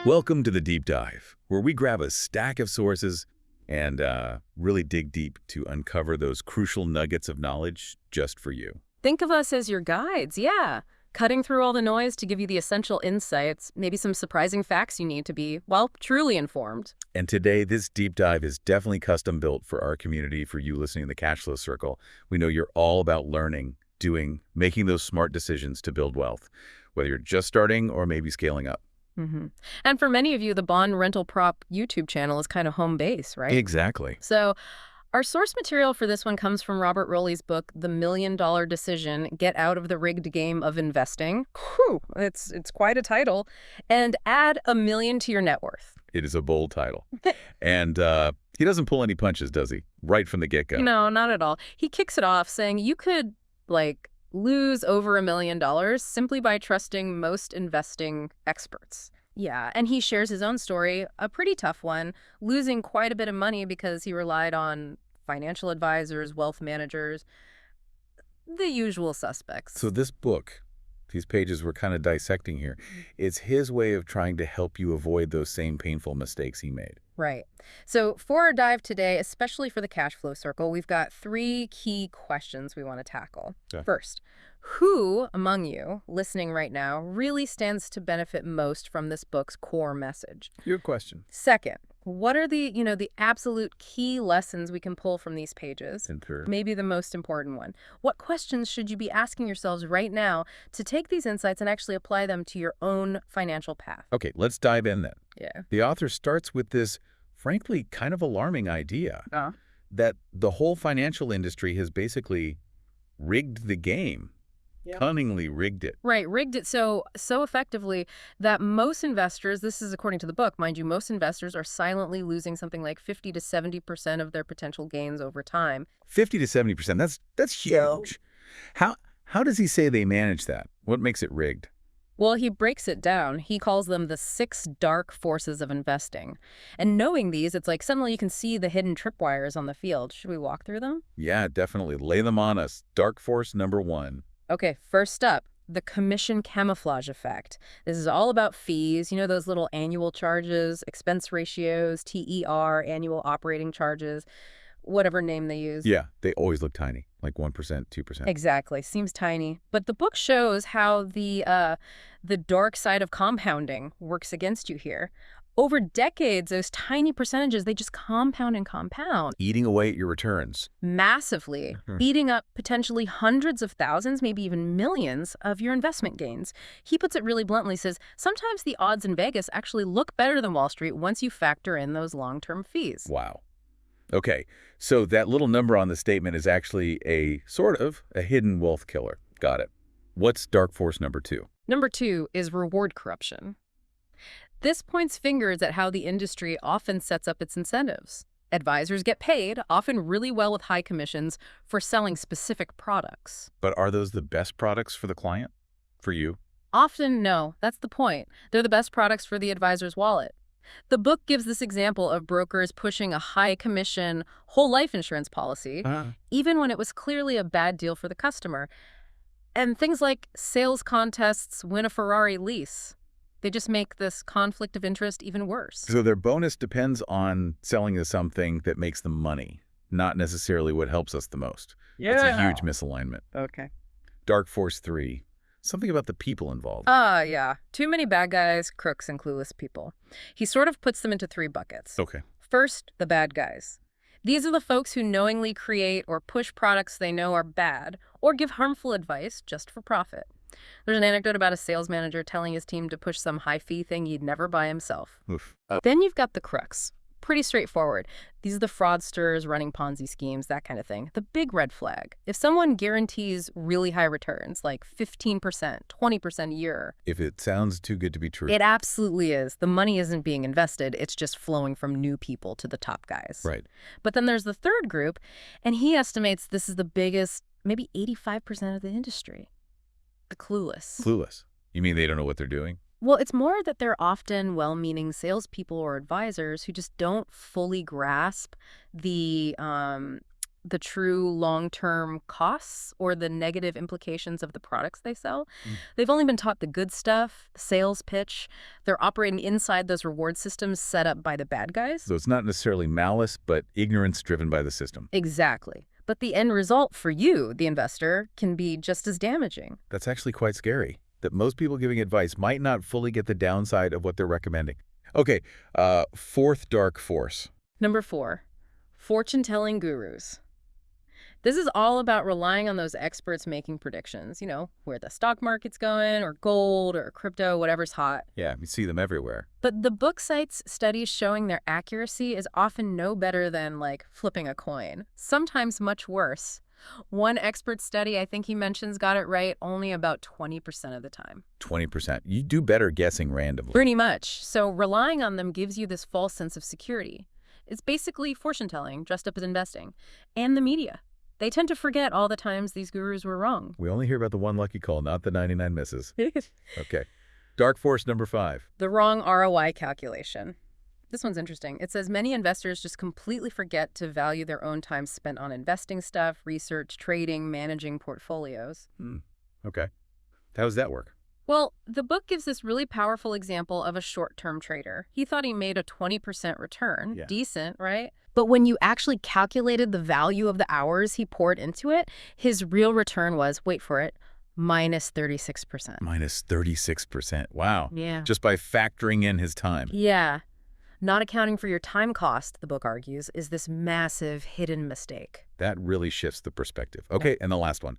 Welcome to the Deep Dive, where we grab a stack of sources and really dig deep to uncover those crucial nuggets of knowledge just for you. Think of us as your guides, yeah. Cutting through all the noise to give you the essential insights, maybe some surprising facts you need to be, well, truly informed. And today, this deep dive is definitely custom built for our community, for you listening to the Cash Flow Circle. We know you're all about learning, doing, making those smart decisions to build wealth, whether you're just starting or maybe scaling up. And for many of you, the BondRentalProp YouTube channel is kind of home base, right? Exactly. So our source material for this one comes from Robert Rolih's book, The $1 Million Decision, Get Out of the Rigged Game of Investing. Whew, it's quite a title. And add $1 million to your net worth. It is a bold title. And he doesn't pull any punches, does he? Right from the get-go. No, not at all. He kicks it off saying you could, lose over $1 million simply by trusting most investing experts. Yeah, and he shares his own story, a pretty tough one, losing quite a bit of money because he relied on financial advisors, wealth managers, the usual suspects. So this book, these pages we're kind of dissecting here, it's his way of trying to help you avoid those same painful mistakes he made. Right. So for our dive today, especially for the Cash Flow Circle, we've got 3 key questions we want to tackle. Okay. First, who among you listening right now really stands to benefit most from this book's core message? Your question. Second, what are the absolute key lessons we can pull from these pages? And third. Maybe the most important one. What questions should you be asking yourselves right now to take these insights and actually apply them to your own financial path? Okay, let's dive in then. Yeah. The author starts with this, frankly, kind of alarming idea that the whole financial industry has basically rigged the game. Yep. Cunningly rigged it. Right, rigged it so effectively that most investors, this is according to the book, mind you, most investors are silently losing something like 50 to 70% of their potential gains over time. 50 to 70%, that's huge. How does he say they manage that? What makes it rigged? Well, he breaks it down. He calls them the 6 dark forces of investing. And knowing these, it's like suddenly you can see the hidden tripwires on the field. Should we walk through them? Yeah, definitely. Lay them on us. Dark force number 1. Okay, first up, the commission camouflage effect. This is all about fees, those little annual charges, expense ratios, TER, annual operating charges, whatever name they use. Yeah, they always look tiny, like 1%, 2%. Exactly, seems tiny. But the book shows how the dark side of compounding works against you here. Over decades, those tiny percentages, they just compound and compound. Eating away at your returns. Massively. Eating up potentially hundreds of thousands, maybe even millions of your investment gains. He puts it really bluntly, says, sometimes the odds in Vegas actually look better than Wall Street once you factor in those long-term fees. Wow. Okay, so that little number on the statement is actually a hidden wealth killer. Got it. What's dark force number 2? Number 2 is reward corruption. This points fingers at how the industry often sets up its incentives. Advisors get paid, often really well with high commissions, for selling specific products. But are those the best products for the client? For you? Often, no. That's the point. They're the best products for the advisor's wallet. The book gives this example of brokers pushing a high-commission whole life insurance policy, even when it was clearly a bad deal for the customer. And things like sales contests, win a Ferrari lease. They just make this conflict of interest even worse. So their bonus depends on selling us something that makes them money, not necessarily what helps us the most. Yeah. It's a huge misalignment. Okay. Dark Force 3. Something about the people involved. Yeah. Too many bad guys, crooks, and clueless people. He sort of puts them into 3 buckets. Okay. First, the bad guys. These are the folks who knowingly create or push products they know are bad or give harmful advice just for profit. There's an anecdote about a sales manager telling his team to push some high-fee thing he'd never buy himself. Oof. Then you've got the crooks. Pretty straightforward. These are the fraudsters running Ponzi schemes, that kind of thing. The big red flag. If someone guarantees really high returns, like 15%, 20% a year. If it sounds too good to be true. It absolutely is. The money isn't being invested. It's just flowing from new people to the top guys. Right. But then there's the third group, and he estimates this is the biggest, maybe 85% of the industry. The clueless. Clueless? You mean they don't know what they're doing? Well, it's more that they're often well-meaning salespeople or advisors who just don't fully grasp the the true long-term costs or the negative implications of the products they sell. They've only been taught the good stuff, the sales pitch. They're operating inside those reward systems set up by the bad guys. So it's not necessarily malice, but ignorance driven by the system. Exactly. But the end result for you, the investor, can be just as damaging. That's actually quite scary, that most people giving advice might not fully get the downside of what they're recommending. Okay, fourth dark force. Number 4, fortune-telling gurus. This is all about relying on those experts making predictions, where the stock market's going, or gold, or crypto, whatever's hot. Yeah, you see them everywhere. But the book cites studies showing their accuracy is often no better than, like, flipping a coin, sometimes much worse. One expert study I think he mentions got it right only about 20% of the time. 20%. You do better guessing randomly. Pretty much. So relying on them gives you this false sense of security. It's basically fortune-telling dressed up as investing. And the media. They tend to forget all the times these gurus were wrong. We only hear about the one lucky call, not the 99 misses. Okay. Dark force number 5. The wrong ROI calculation. This one's interesting. It says many investors just completely forget to value their own time spent on investing stuff, research, trading, managing portfolios. Okay. How does that work? Well, the book gives this really powerful example of a short-term trader. He thought he made a 20% return. Yeah. Decent, right? But when you actually calculated the value of the hours he poured into it, his real return was, wait for it, minus 36%. Minus 36%. Wow. Yeah. Just by factoring in his time. Yeah. Not accounting for your time cost, the book argues, is this massive hidden mistake. That really shifts the perspective. Okay, and the last one.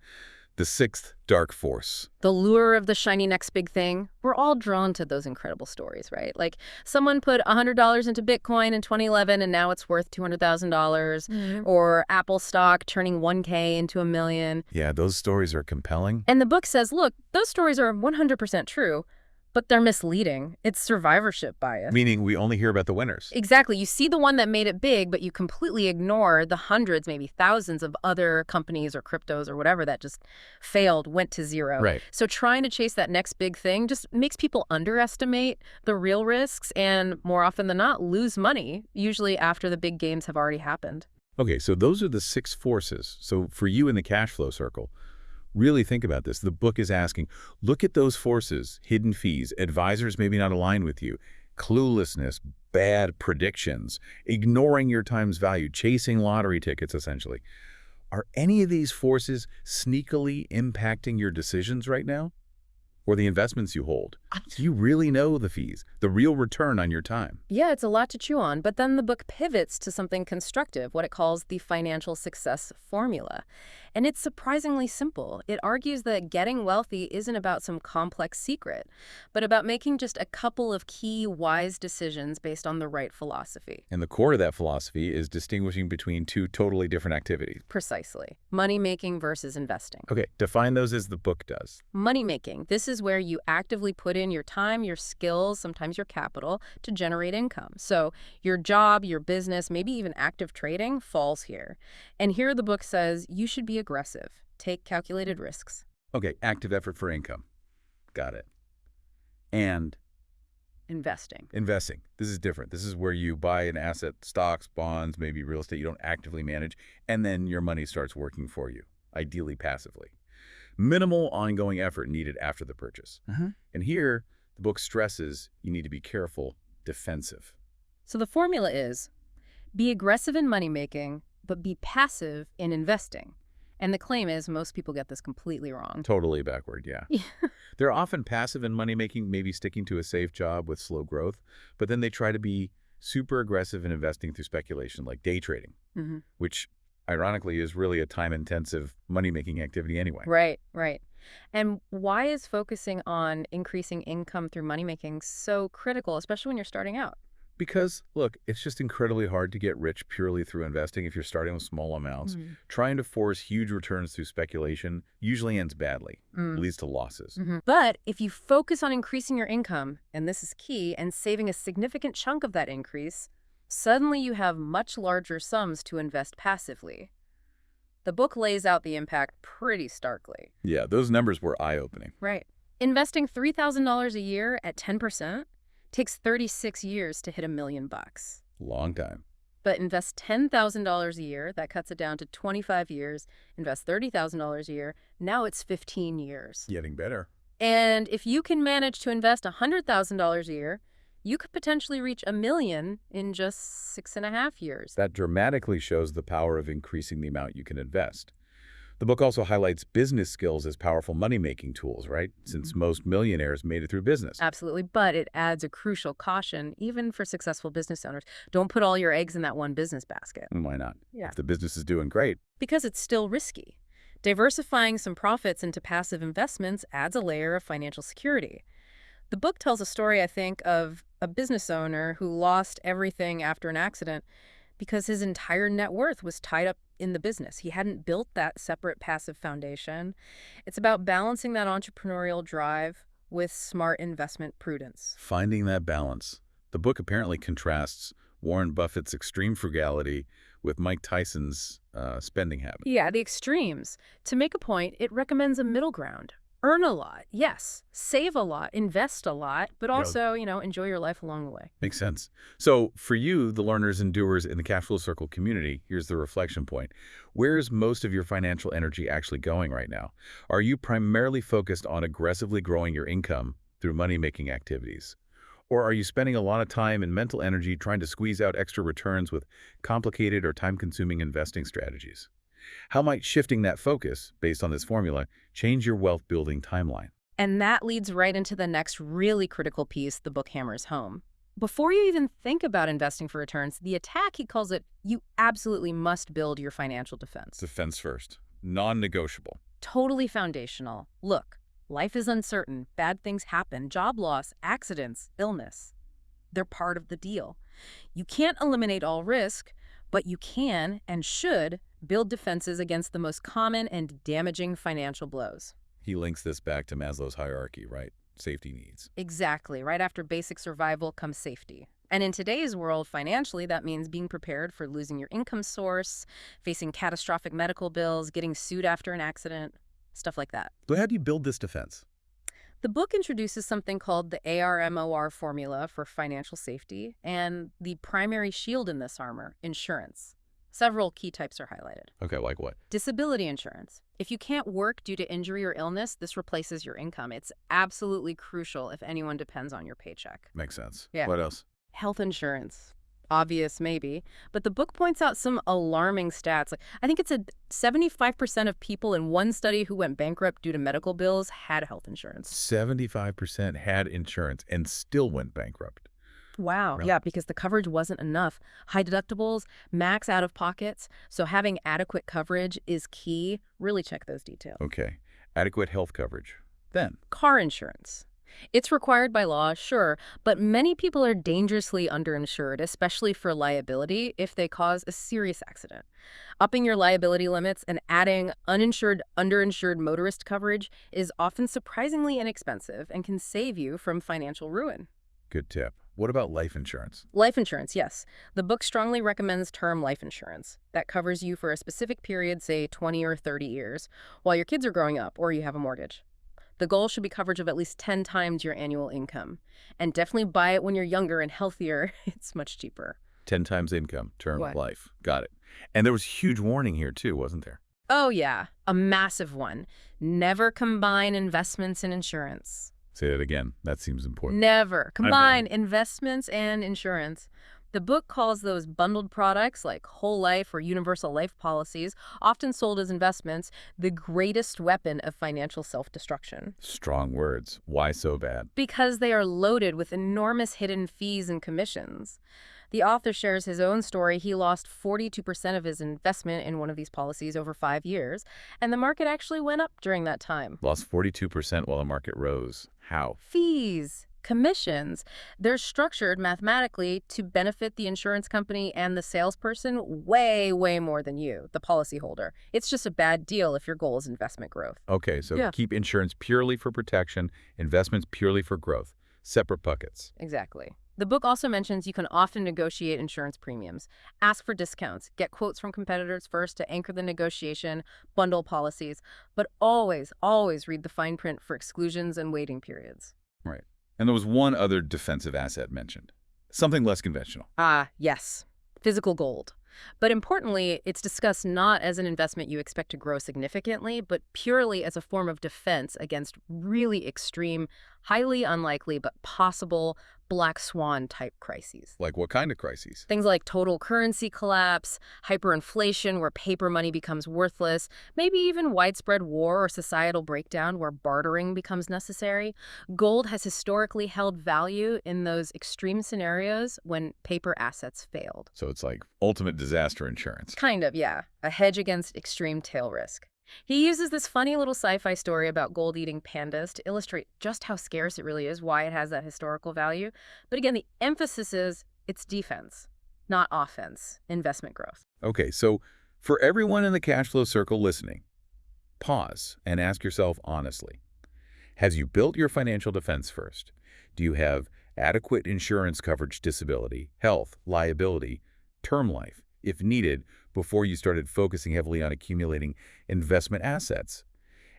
The 6th dark force. The lure of the shiny next big thing. We're all drawn to those incredible stories, right? Like someone put $100 into Bitcoin in 2011 and now it's worth $200,000. Or Apple stock turning 1K into $1 million. Yeah, those stories are compelling. And the book says, look, those stories are 100% true, but they're misleading. It's survivorship bias. Meaning we only hear about the winners. Exactly. You see the one that made it big, but you completely ignore the hundreds, maybe thousands of other companies or cryptos or whatever that just failed, went to zero. Right. So trying to chase that next big thing just makes people underestimate the real risks and, more often than not, lose money, usually after the big gains have already happened. Okay, so those are the 6 forces. So for you in the cash flow circle, really think about this. The book is asking, look at those forces, hidden fees, advisors maybe not aligned with you, cluelessness, bad predictions, ignoring your time's value, chasing lottery tickets, essentially. Are any of these forces sneakily impacting your decisions right now? Or the investments you hold? Do you really know the fees, the real return on your time? Yeah, it's a lot to chew on, but then the book pivots to something constructive, what it calls the financial success formula. And it's surprisingly simple. It argues that getting wealthy isn't about some complex secret, but about making just a couple of key wise decisions based on the right philosophy. And the core of that philosophy is distinguishing between 2 totally different activities. Precisely. Money-making versus investing. Okay, define those as the book does. Money-making. This is where you actively put in your time, your skills, sometimes your capital, to generate income. So your job, your business, maybe even active trading falls here. And here the book says you should be aggressive. Take calculated risks. Okay, active effort for income. Got it. And Investing. investing. This is different. This is where you buy an asset, stocks, bonds, maybe real estate you don't actively manage, and then your money starts working for you, ideally passively. Minimal ongoing effort needed after the purchase. And here, the book stresses you need to be careful, defensive. So the formula is be aggressive in money-making, but be passive in investing. And the claim is most people get this completely wrong. Totally backward, yeah. They're often passive in money-making, maybe sticking to a safe job with slow growth, but then they try to be super aggressive in investing through speculation, like day trading, which ironically is really a time-intensive money-making activity anyway. Right, right. And why is focusing on increasing income through money-making so critical, especially when you're starting out? Because, look, it's just incredibly hard to get rich purely through investing if you're starting with small amounts. Trying to force huge returns through speculation usually ends badly, leads to losses. But if you focus on increasing your income, and this is key, and saving a significant chunk of that increase, suddenly you have much larger sums to invest passively. The book lays out the impact pretty starkly. Yeah, those numbers were eye-opening. Right. Investing $3,000 a year at 10% takes 36 years to hit $1 million. Long time. But invest $10,000 a year, that cuts it down to 25 years. Invest $30,000 a year, now it's 15 years. Getting better. And if you can manage to invest $100,000 a year, you could potentially reach $1 million in just 6.5 years. That dramatically shows the power of increasing the amount you can invest. The book also highlights business skills as powerful money-making tools, right? Since most millionaires made it through business. Absolutely, but it adds a crucial caution, even for successful business owners. Don't put all your eggs in that one business basket. Why not? Yeah. If the business is doing great. Because it's still risky. Diversifying some profits into passive investments adds a layer of financial security. The book tells a story, I think, of a business owner who lost everything after an accident because his entire net worth was tied up in the business. He hadn't built that separate passive foundation. It's about balancing that entrepreneurial drive with smart investment prudence. Finding that balance. The book apparently contrasts Warren Buffett's extreme frugality with Mike Tyson's spending habit. Yeah, the extremes. To make a point, it recommends a middle ground. Earn a lot, yes. Save a lot, invest a lot, but also, enjoy your life along the way. Makes sense. So for you, the learners and doers in the Cash Flow Circle community, here's the reflection point. Where's most of your financial energy actually going right now? Are you primarily focused on aggressively growing your income through money-making activities? Or are you spending a lot of time and mental energy trying to squeeze out extra returns with complicated or time-consuming investing strategies? How might shifting that focus, based on this formula, change your wealth-building timeline? And that leads right into the next really critical piece the book hammers home. Before you even think about investing for returns, the attack, he calls it, you absolutely must build your financial defense. Defense first. Non-negotiable. Totally foundational. Look, life is uncertain. Bad things happen. Job loss, accidents, illness. They're part of the deal. You can't eliminate all risk, but you can and should build defenses against the most common and damaging financial blows. He links this back to Maslow's hierarchy, right? Safety needs. Exactly. Right after basic survival comes safety. And in today's world, financially, that means being prepared for losing your income source, facing catastrophic medical bills, getting sued after an accident, stuff like that. So how do you build this defense? The book introduces something called the ARMOR formula for financial safety, and the primary shield in this armor, insurance. Several key types are highlighted. Okay, like what? Disability insurance. If you can't work due to injury or illness, this replaces your income. It's absolutely crucial if anyone depends on your paycheck. Makes sense. Yeah. What else? Health insurance. Obvious, maybe. But the book points out some alarming stats. I think it's 75% of people in one study who went bankrupt due to medical bills had health insurance. 75% had insurance and still went bankrupt. Wow. Really? Yeah, because the coverage wasn't enough. High deductibles, max out-of-pockets. So having adequate coverage is key. Really check those details. Okay. Adequate health coverage. Then? Car insurance. It's required by law, sure, but many people are dangerously underinsured, especially for liability if they cause a serious accident. Upping your liability limits and adding uninsured, underinsured motorist coverage is often surprisingly inexpensive and can save you from financial ruin. Good tip. What about life insurance? Life insurance, yes. The book strongly recommends term life insurance. That covers you for a specific period, say 20 or 30 years, while your kids are growing up or you have a mortgage. The goal should be coverage of at least 10 times your annual income. And definitely buy it when you're younger and healthier. It's much cheaper. 10 times income, term What? life. Got it. And there was huge warning here too, wasn't there? Oh, yeah. A massive one. Never combine investments and insurance. Say that again. That seems important. Never. Combine investments and insurance. The book calls those bundled products like whole life or universal life policies, often sold as investments, the greatest weapon of financial self-destruction. Strong words. Why so bad? Because they are loaded with enormous hidden fees and commissions. The author shares his own story. He lost 42% of his investment in one of these policies over 5 years, and the market actually went up during that time. Lost 42% while the market rose. How? Fees, commissions, they're structured mathematically to benefit the insurance company and the salesperson way, way more than you, the policyholder. It's just a bad deal if your goal is investment growth. Okay, so keep insurance purely for protection, investments purely for growth. Separate buckets. Exactly. The book also mentions you can often negotiate insurance premiums, ask for discounts, get quotes from competitors first to anchor the negotiation, bundle policies, but always, always read the fine print for exclusions and waiting periods. Right. And there was one other defensive asset mentioned. Something less conventional. Yes. physical gold. But importantly, it's discussed not as an investment you expect to grow significantly, but purely as a form of defense against really extreme, highly unlikely, but possible black swan type crises. Like what kind of crises? Things like total currency collapse, hyperinflation where paper money becomes worthless, maybe even widespread war or societal breakdown where bartering becomes necessary. Gold has historically held value in those extreme scenarios when paper assets failed. So it's like ultimate disaster insurance. Kind of, yeah. A hedge against extreme tail risk. He uses this funny little sci-fi story about gold-eating pandas to illustrate just how scarce it really is, why it has that historical value. But again, the emphasis is it's defense, not offense, investment growth. Okay, so for everyone in the cash flow circle listening, pause and ask yourself honestly, have you built your financial defense first? Do you have adequate insurance coverage, disability, health, liability, term life, if needed, before you started focusing heavily on accumulating investment assets?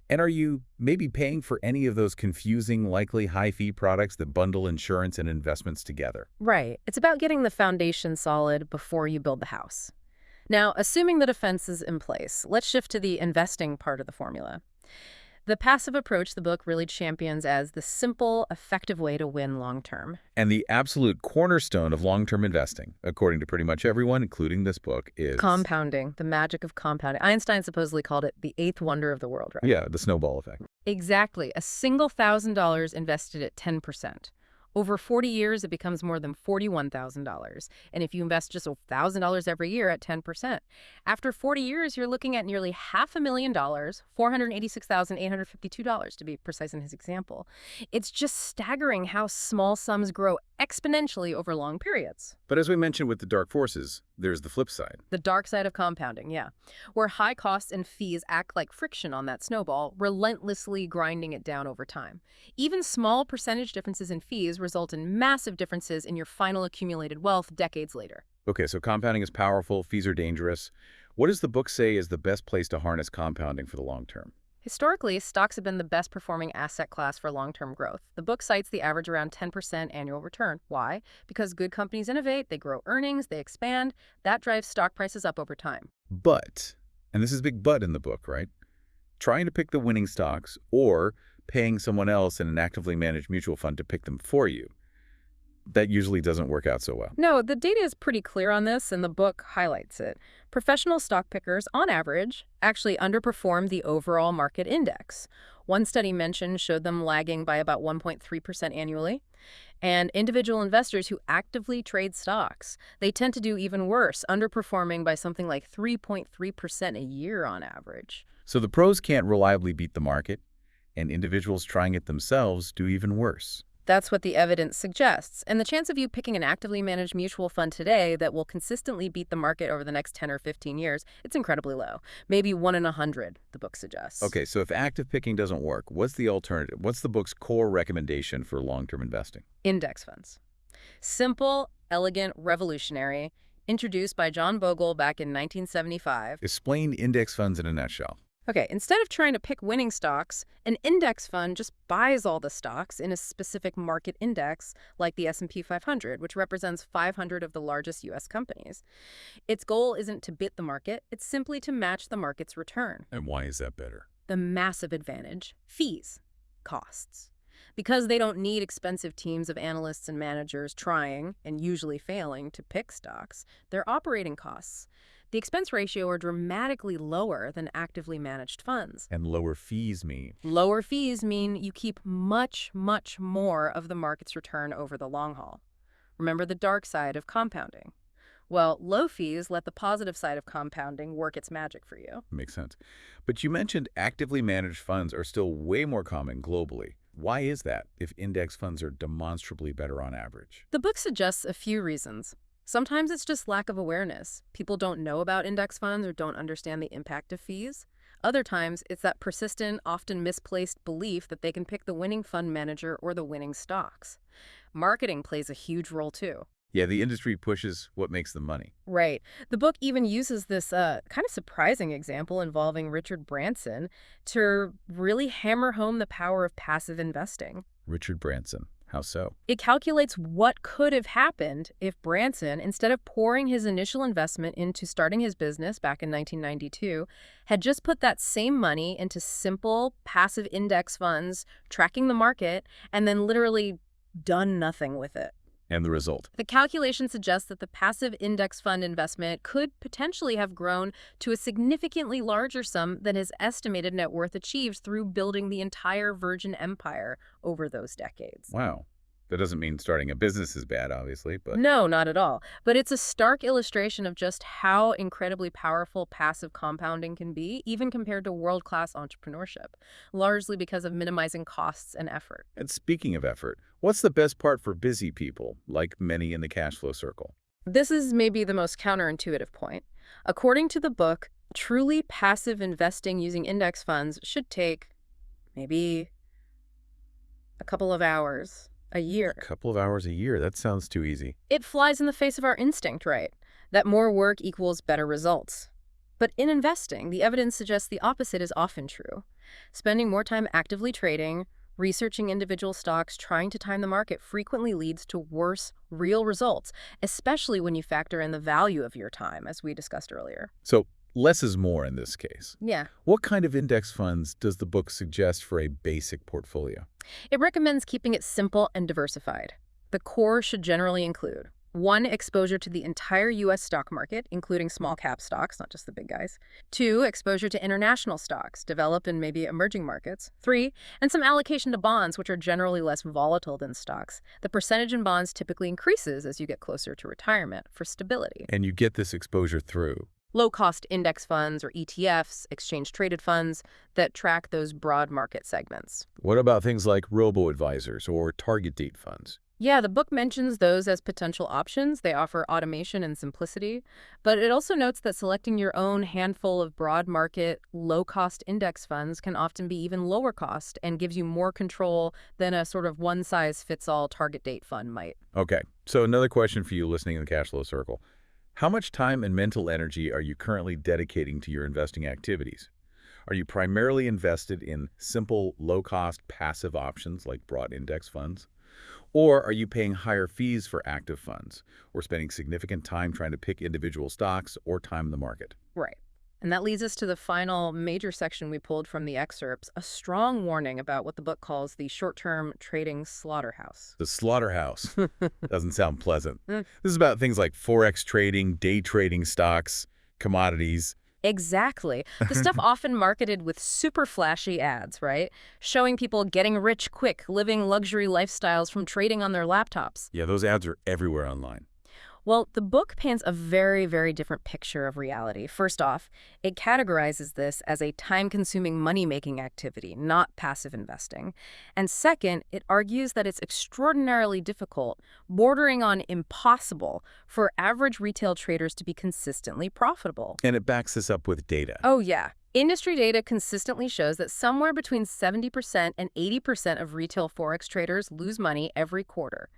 And are you maybe paying for any of those confusing, likely high-fee products that bundle insurance and investments together? Right. It's about getting the foundation solid before you build the house. Now, assuming the defense is in place, let's shift to the investing part of the formula. The passive approach the book really champions as the simple, effective way to win long-term. And the absolute cornerstone of long-term investing, according to pretty much everyone, including this book, is Compounding, the magic of compounding. Einstein supposedly called it the eighth wonder of the world, right? Yeah, the snowball effect. Exactly. A single $1,000 invested at 10%. Over 40 years, it becomes more than $41,000. And if you invest just $1,000 every year at 10%, after 40 years, you're looking at nearly $500,000, $486,852 to be precise in his example. It's just staggering how small sums grow exponentially over long periods. But as we mentioned with the dark forces, there's the flip side. The dark side of compounding, yeah. Where high costs and fees act like friction on that snowball, relentlessly grinding it down over time. Even small percentage differences in fees result in massive differences in your final accumulated wealth decades later. Okay, so compounding is powerful, fees are dangerous. What does the book say is the best place to harness compounding for the long term? Historically, stocks have been the best performing asset class for long-term growth. The book cites the average around 10% annual return. Why? Because good companies innovate, they grow earnings, they expand. That drives stock prices up over time. But, and this is a big but in the book, right? Trying to pick the winning stocks or paying someone else in an actively managed mutual fund to pick them for you, that usually doesn't work out so well. No, the data is pretty clear on this, and the book highlights it. Professional stock pickers, on average, actually underperform the overall market index. One study mentioned showed them lagging by about 1.3% annually. And individual investors who actively trade stocks, they tend to do even worse, underperforming by something like 3.3% a year on average. So the pros can't reliably beat the market, and individuals trying it themselves do even worse. That's what the evidence suggests. And the chance of you picking an actively managed mutual fund today that will consistently beat the market over the next 10 or 15 years, it's incredibly low. Maybe 1 in 100, the book suggests. Okay, so if active picking doesn't work, what's the alternative? What's the book's core recommendation for long-term investing? Index funds. Simple, elegant, revolutionary, introduced by John Bogle back in 1975. Explain index funds in a nutshell. Okay, instead of trying to pick winning stocks, an index fund just buys all the stocks in a specific market index like the S&P 500, which represents 500 of the largest U.S. companies. Its goal isn't to beat the market, it's simply to match the market's return. And why is that better? The massive advantage: fees, costs. Because they don't need expensive teams of analysts and managers trying, and usually failing, to pick stocks, their operating costs. The expense ratio are dramatically lower than actively managed funds. And lower fees mean? Lower fees mean you keep much, much more of the market's return over the long haul. Remember the dark side of compounding. Well, low fees let the positive side of compounding work its magic for you. Makes sense. But you mentioned actively managed funds are still way more common globally. Why is that, if index funds are demonstrably better on average? The book suggests a few reasons. Sometimes it's just lack of awareness. People don't know about index funds or don't understand the impact of fees. Other times, it's that persistent, often misplaced belief that they can pick the winning fund manager or the winning stocks. Marketing plays a huge role, too. Yeah, the industry pushes what makes them money. Right. The book even uses this kind of surprising example involving Richard Branson to really hammer home the power of passive investing. Richard Branson. How so? It calculates what could have happened if Branson, instead of pouring his initial investment into starting his business back in 1992, had just put that same money into simple, passive index funds, tracking the market, and then literally done nothing with it. And the result? The calculation suggests that the passive index fund investment could potentially have grown to a significantly larger sum than his estimated net worth achieved through building the entire Virgin Empire over those decades. Wow. That doesn't mean starting a business is bad, obviously, but... No, not at all. But it's a stark illustration of just how incredibly powerful passive compounding can be, even compared to world-class entrepreneurship, largely because of minimizing costs and effort. And speaking of effort, what's the best part for busy people, like many in the cash flow circle? This is maybe the most counterintuitive point. According to the book, truly passive investing using index funds should take maybe a couple of hours a year. A couple of hours a year? That sounds too easy. It flies in the face of our instinct, right? That more work equals better results. But in investing, the evidence suggests the opposite is often true. Spending more time actively trading, researching individual stocks, trying to time the market frequently leads to worse, real results, especially when you factor in the value of your time, as we discussed earlier. So less is more in this case. Yeah. What kind of index funds does the book suggest for a basic portfolio? It recommends keeping it simple and diversified. The core should generally include 1, exposure to the entire U.S. stock market, including small cap stocks, not just the big guys. 2, exposure to international stocks, developed and maybe emerging markets. 3, and some allocation to bonds, which are generally less volatile than stocks. The percentage in bonds typically increases as you get closer to retirement for stability. And you get this exposure through? Low-cost index funds or ETFs, exchange-traded funds that track those broad market segments. What about things like robo-advisors or target date funds? Yeah, the book mentions those as potential options. They offer automation and simplicity, but it also notes that selecting your own handful of broad market, low-cost index funds can often be even lower cost and gives you more control than a sort of one-size-fits-all target date fund might. Okay, so another question for you listening in the Cash Flow Circle. How much time and mental energy are you currently dedicating to your investing activities? Are you primarily invested in simple, low-cost, passive options like broad index funds? Or are you paying higher fees for active funds, or spending significant time trying to pick individual stocks or time the market? Right. And that leads us to the final major section we pulled from the excerpts, a strong warning about what the book calls the short-term trading slaughterhouse. The slaughterhouse. Doesn't sound pleasant. This is about things like forex trading, day trading stocks, commodities. Exactly. The stuff often marketed with super flashy ads, right? Showing people getting rich quick, living luxury lifestyles from trading on their laptops. Yeah, those ads are everywhere online. Well, the book paints a very, very different picture of reality. First off, it categorizes this as a time-consuming money-making activity, not passive investing. And second, it argues that it's extraordinarily difficult, bordering on impossible, for average retail traders to be consistently profitable. And it backs this up with data. Oh, yeah. Industry data consistently shows that somewhere between 70% and 80% of retail forex traders lose money every quarter.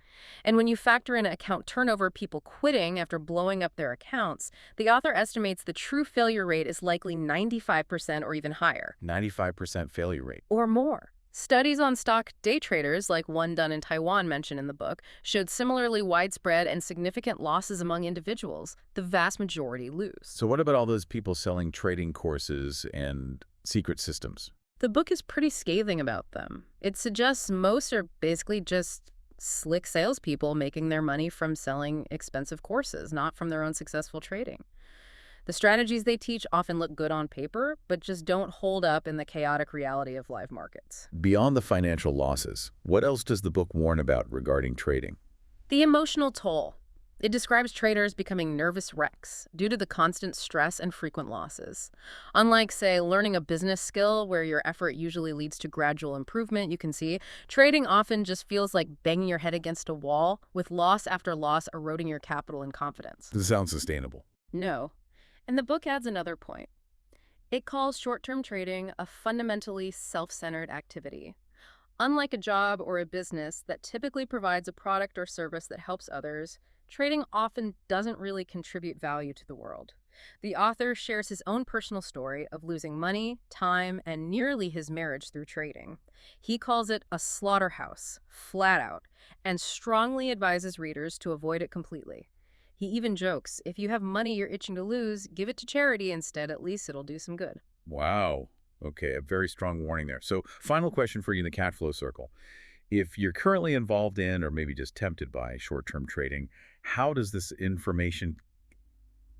And when you factor in account turnover, people quitting after blowing up their accounts, the author estimates the true failure rate is likely 95% or even higher. 95% failure rate. Or more. Studies on stock day traders, like one done in Taiwan mentioned in the book, showed similarly widespread and significant losses among individuals. The vast majority lose. So what about all those people selling trading courses and secret systems? The book is pretty scathing about them. It suggests most are basically just slick salespeople making their money from selling expensive courses, not from their own successful trading. The strategies they teach often look good on paper, but just don't hold up in the chaotic reality of live markets. Beyond the financial losses, what else does the book warn about regarding trading? The emotional toll. It describes traders becoming nervous wrecks due to the constant stress and frequent losses. Unlike, say, learning a business skill where your effort usually leads to gradual improvement, you can see, trading often just feels like banging your head against a wall, with loss after loss eroding your capital and confidence. Does it sound sustainable? No. And the book adds another point. It calls short-term trading a fundamentally self-centered activity. Unlike a job or a business that typically provides a product or service that helps others, trading often doesn't really contribute value to the world. The author shares his own personal story of losing money, time, and nearly his marriage through trading. He calls it a slaughterhouse, flat out, and strongly advises readers to avoid it completely. He even jokes, if you have money you're itching to lose, give it to charity instead, at least it'll do some good. Wow. Okay, a very strong warning there. So, final question for you in the cash flow circle. If you're currently involved in or maybe just tempted by short-term trading, how does this information,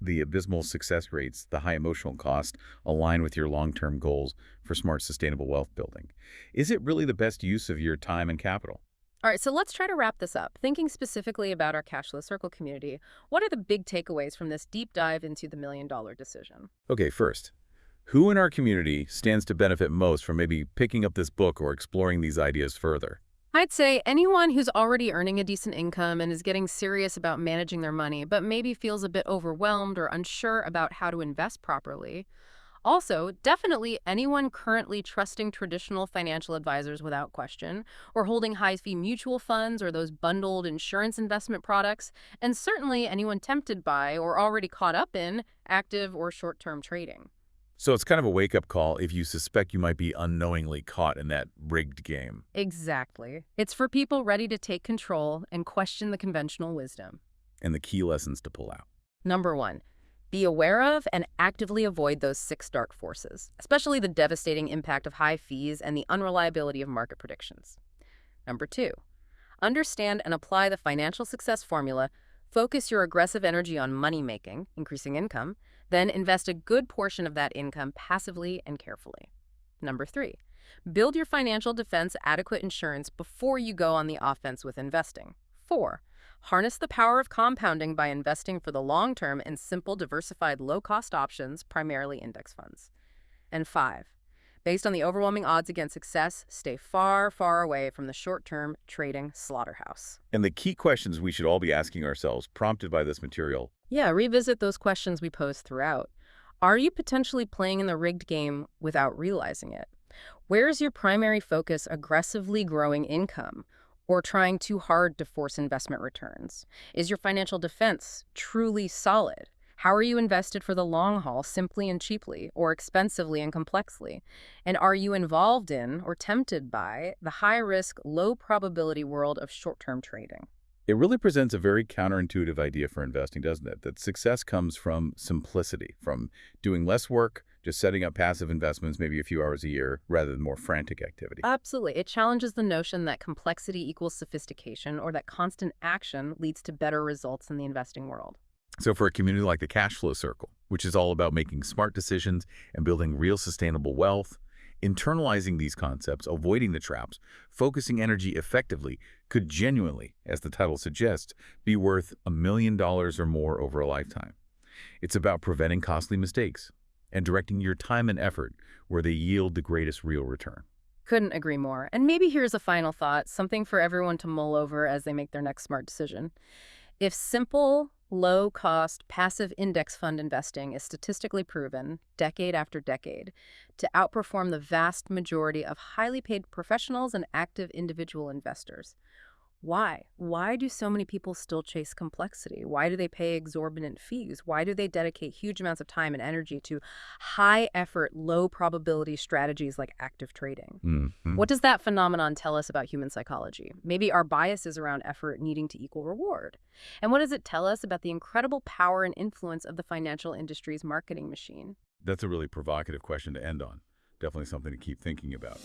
the abysmal success rates, the high emotional cost, align with your long-term goals for smart, sustainable wealth building? Is it really the best use of your time and capital? All right, so let's try to wrap this up. Thinking specifically about our Cash Flow Circle community, what are the big takeaways from this deep dive into the million-dollar decision? Okay, first, who in our community stands to benefit most from maybe picking up this book or exploring these ideas further? I'd say anyone who's already earning a decent income and is getting serious about managing their money, but maybe feels a bit overwhelmed or unsure about how to invest properly. Also, definitely anyone currently trusting traditional financial advisors without question, or holding high-fee mutual funds or those bundled insurance investment products, and certainly anyone tempted by or already caught up in active or short-term trading. So it's kind of a wake-up call if you suspect you might be unknowingly caught in that rigged game. Exactly. It's for people ready to take control and question the conventional wisdom. And the key lessons to pull out. Number one, be aware of and actively avoid those six dark forces, especially the devastating impact of high fees and the unreliability of market predictions. Number two, understand and apply the financial success formula. Focus your aggressive energy on money making, increasing income, then invest a good portion of that income passively and carefully. Number three, build your financial defense adequate insurance before you go on the offense with investing. Four, harness the power of compounding by investing for the long term in simple, diversified, low-cost options, primarily index funds. And five, based on the overwhelming odds against success, stay far, far away from the short-term trading slaughterhouse. And the key questions we should all be asking ourselves, prompted by this material. Yeah, revisit those questions we posed throughout. Are you potentially playing in the rigged game without realizing it? Where is your primary focus aggressively growing income or trying too hard to force investment returns? Is your financial defense truly solid? How are you invested for the long haul, simply and cheaply, or expensively and complexly? And are you involved in or tempted by the high-risk, low-probability world of short-term trading? It really presents a very counterintuitive idea for investing, doesn't it? That success comes from simplicity, from doing less work, just setting up passive investments maybe a few hours a year, rather than more frantic activity. Absolutely. It challenges the notion that complexity equals sophistication or that constant action leads to better results in the investing world. So for a community like the Cash Flow Circle, which is all about making smart decisions and building real sustainable wealth, internalizing these concepts, avoiding the traps, focusing energy effectively could genuinely, as the title suggests, be worth $1 million or more over a lifetime. It's about preventing costly mistakes and directing your time and effort where they yield the greatest real return. Couldn't agree more. And maybe here's a final thought, something for everyone to mull over as they make their next smart decision. If simple, low-cost, passive index fund investing is statistically proven, decade after decade, to outperform the vast majority of highly paid professionals and active individual investors, why? Why do so many people still chase complexity? Why do they pay exorbitant fees? Why do they dedicate huge amounts of time and energy to high-effort, low-probability strategies like active trading? What does that phenomenon tell us about human psychology? Maybe our biases around effort needing to equal reward. And what does it tell us about the incredible power and influence of the financial industry's marketing machine? That's a really provocative question to end on. Definitely something to keep thinking about.